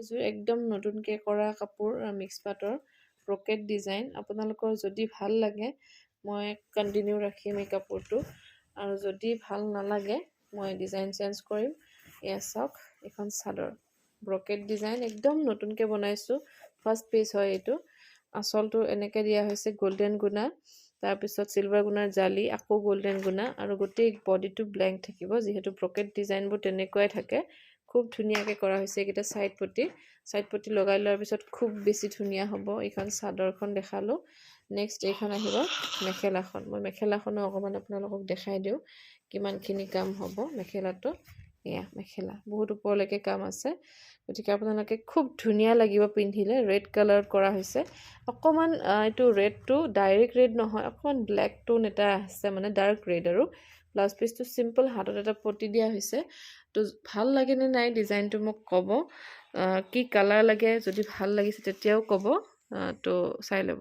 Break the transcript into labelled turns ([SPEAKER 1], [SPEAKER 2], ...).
[SPEAKER 1] এইযোৰ একদম নতুনকৈ কৰা কাপোৰ মিক্স পাটৰ ব্ৰকেট ডিজাইন আপোনালোকৰ যদি ভাল লাগে মই কণ্টিনিউ ৰাখিম এই কাপোৰটো আৰু যদি ভাল নালাগে মই ডিজাইন চেঞ্জ কৰিম এয়া চাওক এখন চাদৰ ব্ৰকেট ডিজাইন একদম নতুনকৈ বনাইছোঁ ফাৰ্ষ্ট পেজ হয় এইটো আঁচলটো এনেকৈ দিয়া হৈছে গোল্ডেন গুণা তাৰপিছত চিলভাৰ গুণাৰ জালি আকৌ গোল্ডেন গুণা আৰু গোটেই বডিটো ব্লেংক থাকিব যিহেতু ব্ৰকেট ডিজাইনবোৰ তেনেকুৱাই থাকে খুব ধুনীয়াকৈ কৰা হৈছে এইকেইটা চাইড পটি লগাই লোৱাৰ পিছত খুব বেছি ধুনীয়া হ'ব এইখন চাদৰখন দেখালোঁ নেক্সট এইখন আহিব মেখেলাখন মই মেখেলাখনো অকণমান আপোনালোকক দেখাই দিওঁ কিমানখিনি কাম হ'ব মেখেলাটো এয়া মেখেলা বহুত ওপৰলৈকে কাম আছে গতিকে আপোনালোকে খুব ধুনীয়া লাগিব পিন্ধিলে ৰেড কালাৰত কৰা হৈছে অকণমান এইটো ৰেডটো ডাইৰেক্ট ৰেড নহয় অকণমান ব্লেক টোন এটা আছে মানে ডাৰ্ক ৰেড আৰু ব্লাউজ পিচটো চিম্পল হাতত এটা পটি দিয়া হৈছে তো ভাল লাগে নে নাই ডিজাইনটো মোক ক'ব কি কালাৰ লাগে যদি ভাল লাগিছে তেতিয়াও ক'ব তো চাই ল'ব